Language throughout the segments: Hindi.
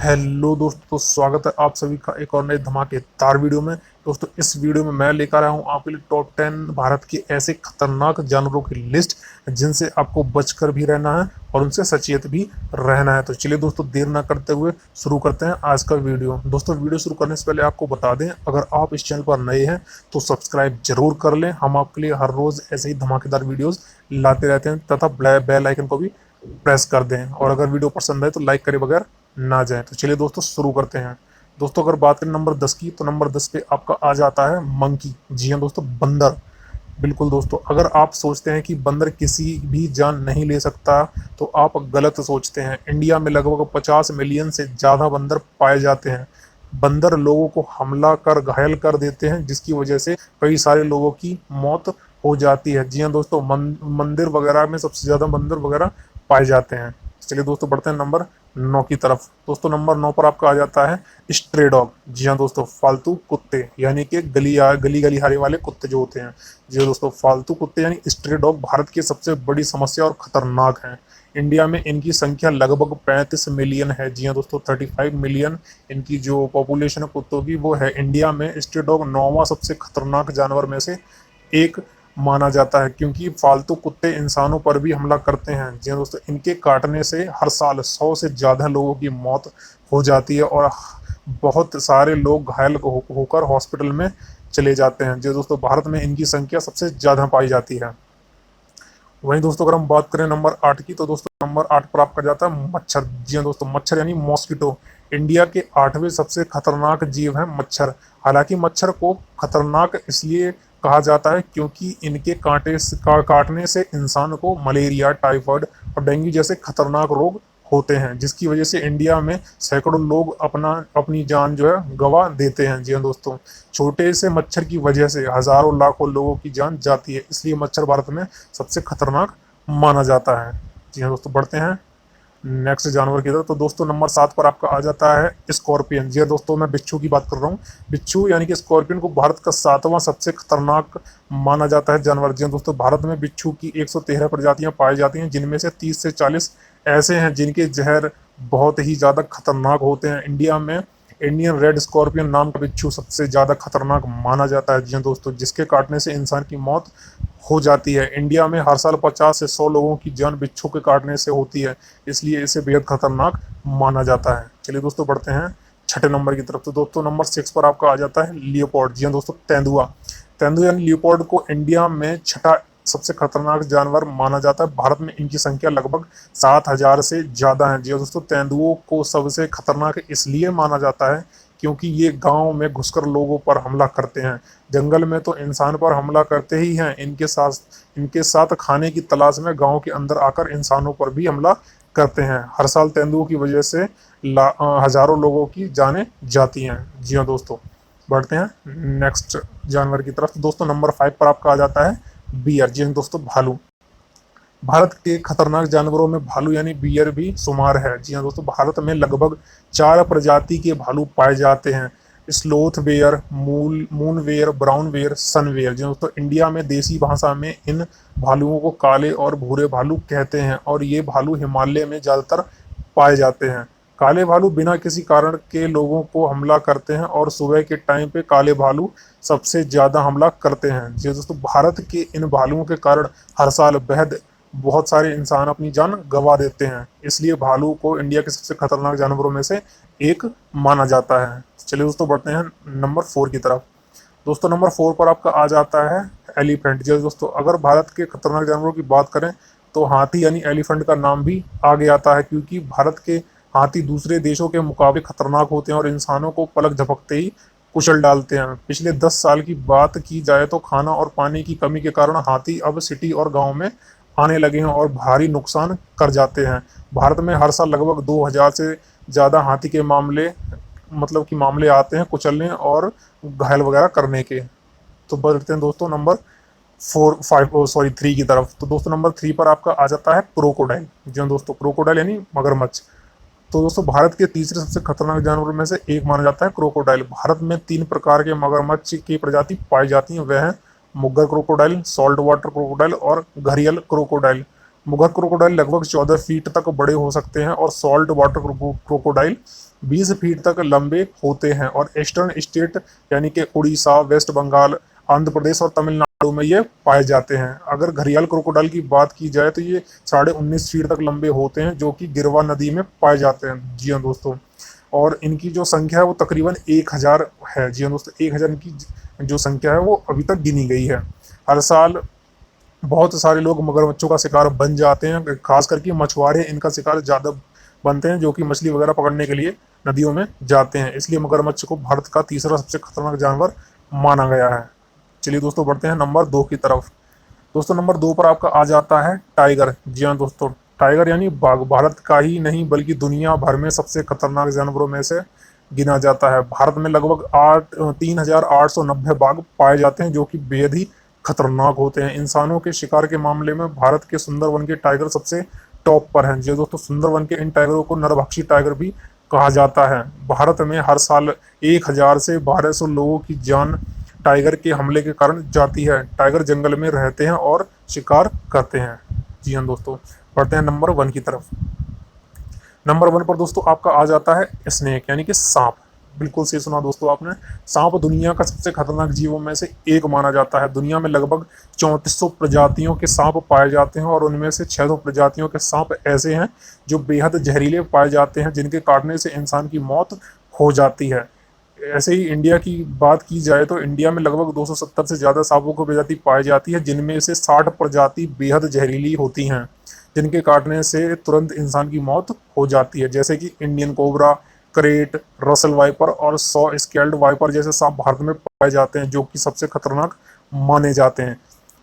हेलो दोस्तों, स्वागत है आप सभी का एक और नए धमाकेदार वीडियो में। दोस्तों, इस वीडियो में मैं लेकर आया हूं आपके लिए टॉप 10 भारत के ऐसे खतरनाक जानवरों की लिस्ट जिनसे आपको बचकर भी रहना है और उनसे सचेत भी रहना है। तो चलिए दोस्तों, देर ना करते हुए शुरू करते हैं आज का वीडियो। दोस्तों, वीडियो शुरू करने से पहले आपको बता दें, अगर आप इस चैनल पर नए हैं तो सब्सक्राइब जरूर कर लें। हम आपके लिए हर रोज़ ऐसे ही धमाकेदार वीडियोज़ लाते रहते हैं, तथा बेल आइकन को भी प्रेस कर दें। और अगर वीडियो पसंद आए तो लाइक करे बगैर ना जाए। तो चलिए दोस्तों, शुरू करते हैं। दोस्तों, अगर बात करें नंबर 10 की, तो नंबर 10 पे आपका आ जाता है मंकी। जी हाँ दोस्तों, बंदर। बिल्कुल दोस्तों, अगर आप सोचते हैं कि बंदर किसी भी जान नहीं ले सकता तो आप गलत सोचते हैं। इंडिया में लगभग 50 मिलियन से ज़्यादा बंदर पाए जाते हैं। बंदर लोगों को हमला कर घायल कर देते हैं, जिसकी वजह से कई सारे लोगों की मौत हो जाती है। जी हाँ दोस्तों, मंदिर वगैरह में सबसे ज़्यादा बंदर वगैरह पाए जाते हैं। चलिए दोस्तों, बढ़ते हैं नंबर 9 की तरफ। दोस्तों, नंबर 9 पर आपका आ जाता है स्ट्रे डॉग। जी हाँ दोस्तों, फालतू कुत्ते, यानी कि गली गली वाले कुत्ते जो होते हैं। जी हाँ दोस्तों, फालतू कुत्ते यानी स्ट्रे डॉग भारत की सबसे बड़ी समस्या और खतरनाक है। इंडिया में इनकी संख्या लगभग 35 मिलियन है। जी हाँ दोस्तों, 35 मिलियन इनकी जो पॉपुलेशन है कुत्तों की वो है। इंडिया में स्ट्रे डॉग 9वां सबसे खतरनाक जानवर में से एक माना जाता है, क्योंकि फालतू कुत्ते इंसानों पर भी हमला करते हैं। जी हाँ दोस्तों, इनके काटने से हर साल 100 से ज़्यादा लोगों की मौत हो जाती है और बहुत सारे लोग घायल होकर हॉस्पिटल में चले जाते हैं। जी हाँ दोस्तों, भारत में इनकी संख्या सबसे ज़्यादा पाई जाती है। वहीं दोस्तों, अगर हम बात करें नंबर 8 की, तो दोस्तों नंबर 8 पर आपका जाता है मच्छर। जी हाँ दोस्तों, मच्छर यानी मॉस्किटो। इंडिया के 8वें सबसे खतरनाक जीव है मच्छर। हालांकि मच्छर को खतरनाक इसलिए कहा जाता है क्योंकि इनके काटने से इंसान को मलेरिया, टाइफाइड और डेंगू जैसे खतरनाक रोग होते हैं, जिसकी वजह से इंडिया में सैकड़ों लोग अपनी जान जो है गंवा देते हैं। जी हाँ दोस्तों, छोटे से मच्छर की वजह से हजारों लाखों लोगों की जान जाती है, इसलिए मच्छर भारत में सबसे खतरनाक माना जाता है। जी हाँ दोस्तों, बढ़ते हैं नेक्स्ट जानवर की तरफ। तो दोस्तों, नंबर 7 पर आपका आ जाता है स्कॉर्पियन। जी हाँ दोस्तों, मैं बिच्छू की बात कर रहा हूँ। बिच्छू यानी कि स्कॉर्पियन को भारत का 7वां सबसे खतरनाक माना जाता है जानवर। जी हाँ दोस्तों, भारत में बिच्छू की 113 प्रजातियां पाई जाती हैं, जिनमें से 30 से 40 ऐसे हैं जिनके जहर बहुत ही ज़्यादा खतरनाक होते हैं। इंडिया में इंडियन रेड स्कॉर्पियन नाम का बिच्छू सबसे ज़्यादा खतरनाक माना जाता है। जी हाँ दोस्तों, जिसके काटने से इंसान की मौत हो जाती है। इंडिया में हर साल 50 से 100 लोगों की जान बिच्छू के काटने से होती है, इसलिए इसे बेहद खतरनाक माना जाता है। चलिए दोस्तों, बढ़ते हैं छठे नंबर की तरफ। तो दोस्तों, नंबर 6 पर आपका आ जाता है लियोपोर्ड। जी हाँ दोस्तों, तेंदुआ। तेंदुआ यानी लियोपोर्ड को इंडिया में छठा सबसे खतरनाक जानवर माना जाता है। भारत में इनकी संख्या लगभग 7,000 से ज़्यादा है। जी हाँ दोस्तों, तेंदुओं को सबसे खतरनाक इसलिए माना जाता है क्योंकि ये गांव में घुसकर लोगों पर हमला करते हैं। जंगल में तो इंसान पर हमला करते ही हैं, इनके साथ खाने की तलाश में गांव के अंदर आकर इंसानों पर भी हमला करते हैं। हर साल तेंदुओं की वजह से हजारों लोगों की जानें जाती हैं। जी हाँ दोस्तों, बढ़ते हैं नेक्स्ट जानवर की तरफ। दोस्तों, नंबर 5 पर आपका आ जाता है बियर। जी हाँ दोस्तों, भालू। भारत के खतरनाक जानवरों में भालू यानी बियर भी शुमार है। जी हाँ दोस्तों, भारत में लगभग 4 प्रजाति के भालू पाए जाते हैं। Sloth bear, moon bear, brown bear, sun bear. जी हाँ दोस्तों, इंडिया में देसी भाषा में इन भालुओं को काले और भूरे भालू कहते हैं और ये भालू हिमालय में ज़्यादातर पाए जाते हैं। काले भालू बिना किसी कारण के लोगों को हमला करते हैं और सुबह के टाइम पे काले भालू सबसे ज़्यादा हमला करते हैं। जी हाँ दोस्तों, भारत के इन भालुओं के कारण हर साल बेहद बहुत सारे इंसान अपनी जान गंवा देते हैं, इसलिए भालू को इंडिया के सबसे खतरनाक जानवरों में से एक माना जाता है। चलिए दोस्तों, बढ़ते हैं नंबर 4 की तरफ। दोस्तों, नंबर 4 पर आपका आ जाता है एलिफेंट। जी दोस्तों, अगर भारत के खतरनाक जानवरों की बात करें तो हाथी यानी एलिफेंट का नाम भी आगे आता है, क्योंकि भारत के हाथी दूसरे देशों के मुकाबले खतरनाक होते हैं और इंसानों को पलक झपकते ही कुचल डालते हैं। पिछले 10 साल की बात की जाए तो खाना और पानी की कमी के कारण हाथी अब सिटी और गांव में आने लगे हैं और भारी नुकसान कर जाते हैं। भारत में हर साल लगभग 2000 से ज़्यादा हाथी के मामले आते हैं कुचलने और घायल वगैरह करने के। तो बढ़ते हैं दोस्तों नंबर 3 की तरफ। तो दोस्तों, नंबर 3 पर आपका आ जाता है क्रोकोडाइल। जी हाँ दोस्तों, क्रोकोडाइल यानी मगरमच्छ। तो दोस्तों, भारत के तीसरे सबसे खतरनाक जानवरों में से एक माना जाता है क्रोकोडाइल। भारत में 3 प्रकार के मगरमच्छ की प्रजाति पाई जाती हैं, वह है मुग्गर क्रोकोडाइल, सॉल्ट वाटर क्रोकोडाइल और घड़ियाल क्रोकोडाइल। मुगर क्रोकोडाइल लगभग 14 फीट तक बड़े हो सकते हैं और सॉल्ट वाटर क्रोकोडाइल 20 फीट तक लंबे होते हैं। और ईस्टर्न स्टेट यानी कि उड़ीसा, वेस्ट बंगाल, आंध्र प्रदेश और तमिलनाडु में ये पाए जाते हैं। अगर घड़ियाल क्रोकोडाइल की बात की जाए तो ये 19.5 फीट तक लंबे होते हैं, जो कि गिरवा नदी में पाए जाते हैं। जी हाँ दोस्तों, और इनकी जो संख्या है वो तकरीबन 1000 है। जी हाँ दोस्तों, 1000 की जो संख्या है वो अभी तक गिनी गई है। हर साल बहुत सारे लोग मगरमच्छों का शिकार बन जाते हैं, खास करके मछुआरे इनका शिकार ज़्यादा बनते हैं, जो कि मछली वगैरह पकड़ने के लिए नदियों में जाते हैं। इसलिए मगरमच्छ को भारत का तीसरा सबसे खतरनाक जानवर माना गया है। चलिए दोस्तों, बढ़ते हैं नंबर 2 की तरफ। दोस्तों, नंबर 2 पर आपका आ जाता है टाइगर। जी हाँ दोस्तों, टाइगर यानी बाघ भारत का ही नहीं बल्कि दुनिया भर में सबसे खतरनाक जानवरों में से गिना जाता है। भारत में लगभग 3890 बाघ पाए जाते हैं, जो कि बेहद ही खतरनाक होते हैं। इंसानों के शिकार के मामले में भारत के सुंदरवन के टाइगर सबसे टॉप पर हैं। जी दोस्तों, सुंदरवन के इन टाइगरों को नरभक्षी टाइगर भी कहा जाता है। भारत में हर साल 1000 से 1200 लोगों की जान टाइगर के हमले के कारण जाती है। टाइगर जंगल में रहते हैं और शिकार करते हैं। जी हाँ दोस्तों, बढ़ते हैं नंबर 1 की तरफ। नंबर 1 पर दोस्तों आपका आ जाता है स्नेक यानी कि सांप। बिल्कुल सही सुना दोस्तों आपने। सांप दुनिया का सबसे खतरनाक जीवों में से एक माना जाता है। दुनिया में लगभग 3400 प्रजातियों के सांप पाए जाते हैं और उनमें से 600 प्रजातियों के सांप ऐसे हैं जो बेहद जहरीले पाए जाते हैं, जिनके काटने से इंसान की मौत हो जाती है। ऐसे ही इंडिया की बात की जाए तो इंडिया में लगभग 270 से ज़्यादा सांपों की प्रजाति पाई जाती है, जिनमें से 60 प्रजाति बेहद जहरीली होती हैं, जिनके काटने से तुरंत इंसान की मौत हो जाती है। जैसे कि Indian cobra, crate, Russell viper और 100 स्केल्ड वाइपर जैसे सांप भारत में पाए जाते हैं, जो कि सबसे खतरनाक माने जाते हैं।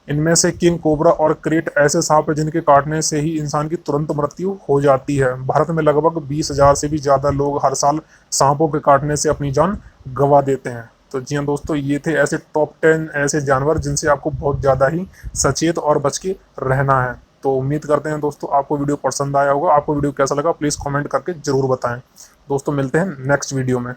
इनमें से किंग कोबरा और क्रेट ऐसे सांप हैं जिनके काटने से ही इंसान की तुरंत मृत्यु हो जाती है। भारत में लगभग 20,000 से भी ज़्यादा लोग हर साल सांपों के काटने से अपनी जान गंवा देते हैं। तो जी हाँ दोस्तों, ये थे ऐसे टॉप 10 ऐसे जानवर जिनसे आपको बहुत ज़्यादा ही सचेत और बच के रहना है। तो उम्मीद करते हैं दोस्तों आपको वीडियो पसंद आया होगा। आपको वीडियो कैसा लगा प्लीज़ कमेंट करके ज़रूर बताएं। दोस्तों, मिलते हैं नेक्स्ट वीडियो में।